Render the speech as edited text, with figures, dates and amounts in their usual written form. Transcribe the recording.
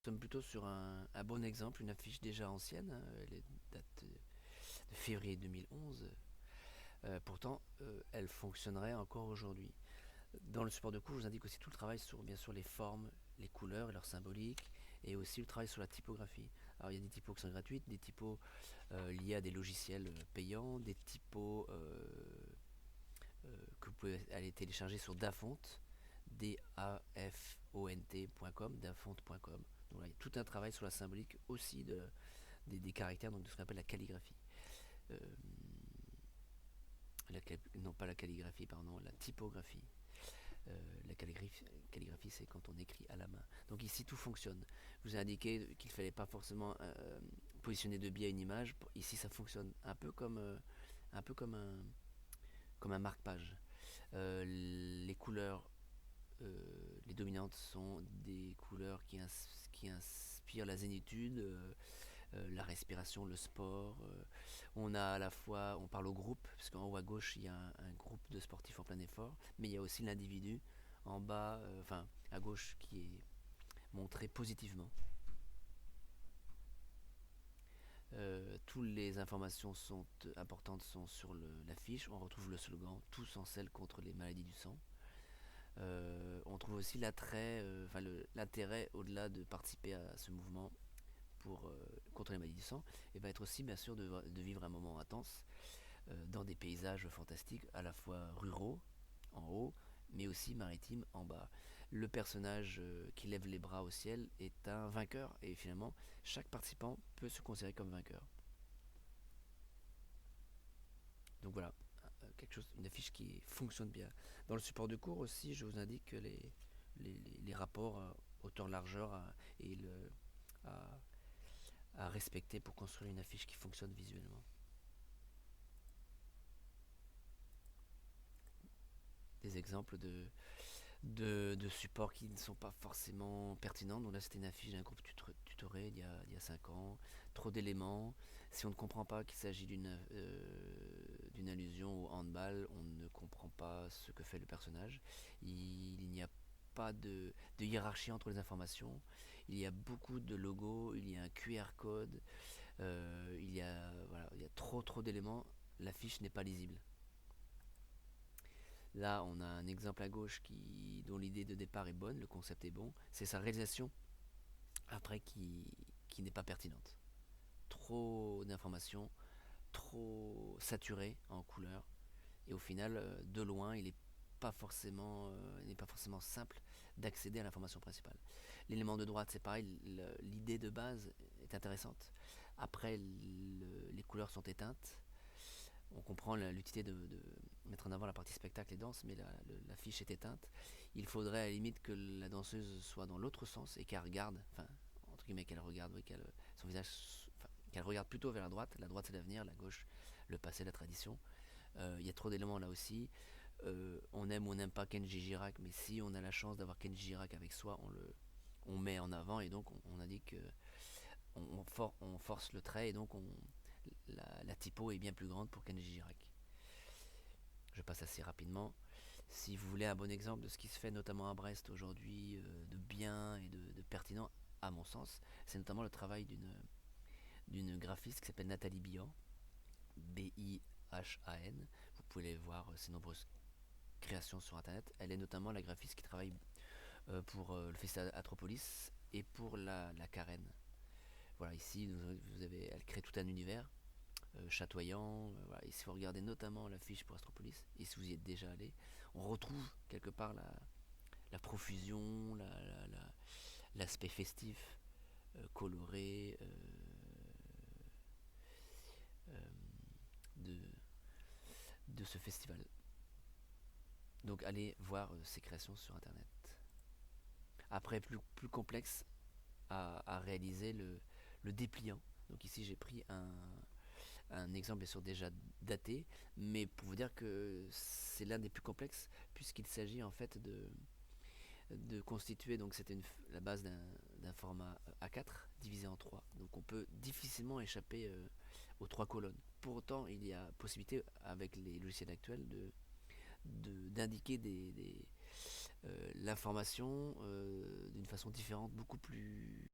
sommes plutôt sur un bon exemple, une affiche déjà ancienne, hein, elle date de février 2011. Pourtant, elle fonctionnerait encore aujourd'hui. Dans le support de cours, je vous indique aussi tout le travail sur bien sûr les formes, les couleurs et leur symbolique, et aussi le travail sur la typographie. Alors il y a des typos qui sont gratuites, des typos liés à des logiciels payants, des typos que vous pouvez aller télécharger sur Dafont, dafont.com, dafont.com. Donc là, il y a tout un travail sur la symbolique aussi des caractères, donc de ce qu'on appelle la calligraphie. Euh, non pas la calligraphie, pardon, la typographie. La calligraphie, c'est quand on écrit à la main. Donc ici, tout fonctionne. Je vous ai indiqué qu'il ne fallait pas forcément positionner de biais une image. Ici, ça fonctionne un peu comme un marque-page. Les couleurs, les dominantes sont des couleurs qui inspirent la zénitude, la respiration, le sport. On a à la fois, on parle au groupe, parce qu'en haut à gauche, il y a un groupe de sportifs en plein effort, mais il y a aussi l'individu en bas, enfin à gauche, qui est montré positivement. Toutes les informations importantes sont sur l'affiche. On retrouve le slogan "Tous en selle contre les maladies du sang". On trouve aussi l'intérêt au-delà de participer à ce mouvement contre les maladies du sang, et va être aussi bien sûr de vivre un moment intense dans des paysages fantastiques, à la fois ruraux en haut, mais aussi maritimes en bas. Le personnage qui lève les bras au ciel est un vainqueur, et finalement chaque participant peut se considérer comme vainqueur. Donc voilà, une affiche qui fonctionne bien. Dans le support de cours aussi, je vous indique que les rapports hauteur-largeur et à, à respecter pour construire une affiche qui fonctionne visuellement. Des exemples de supports qui ne sont pas forcément pertinents. Donc là, c'était une affiche d'un groupe tutoré il y a 5 ans. Trop d'éléments. Si on ne comprend pas qu'il s'agit d'une allusion au handball, on ne comprend pas ce que fait le personnage. Il n'y a pas de hiérarchie entre les informations. Il y a beaucoup de logos, il y a un QR code, il y a trop d'éléments. L'affiche n'est pas lisible. Là, on a un exemple à gauche dont l'idée de départ est bonne, le concept est bon. C'est sa réalisation après qui n'est pas pertinente. Trop d'informations, trop saturé en couleur. Et au final, de loin, il n'est pas forcément simple d'accéder à l'information principale. L'élément de droite, c'est pareil, l'idée de base est intéressante. Après, les couleurs sont éteintes. On comprend l'utilité de mettre en avant la partie spectacle et danse, mais la fiche est éteinte. Il faudrait à la limite que la danseuse soit dans l'autre sens et qu'elle regarde, enfin, entre guillemets, qu'elle regarde, oui, son visage, enfin, qu'elle regarde plutôt vers la droite. La droite, c'est l'avenir, la gauche, le passé, la tradition. Il y a trop d'éléments là aussi. On aime ou on n'aime pas Kenji Girac, mais si on a la chance d'avoir Kenji Girac avec soi, on met en avant, et donc on indique que on force le trait, et donc la typo est bien plus grande pour Kenji Girac. Je passe assez rapidement. Si vous voulez un bon exemple de ce qui se fait notamment à Brest aujourd'hui, de bien et de pertinent, à mon sens, c'est notamment le travail d'une graphiste qui s'appelle Nathalie Bihan, Bihan. Vous pouvez voir ses nombreuses créations sur internet. Elle est notamment la graphiste qui travaille pour le Festival Atropolis et pour la Carène. Voilà, ici, elle crée tout un univers chatoyant. Voilà. Et si vous regardez notamment l'affiche pour Astropolis, et si vous y êtes déjà allé, on retrouve quelque part la profusion, l'aspect festif, coloré euh, de, de ce festival. Donc allez voir ces créations sur internet. Après, plus complexe à réaliser le dépliant. Donc ici j'ai pris un exemple bien sûr déjà daté, mais pour vous dire que c'est l'un des plus complexes puisqu'il s'agit en fait de constituer, donc c'était la base d'un format A4 divisé en 3. Donc on peut difficilement échapper aux 3 colonnes. Pour autant, il y a possibilité avec les logiciels actuels d'indiquer l'information d'une façon différente, beaucoup plus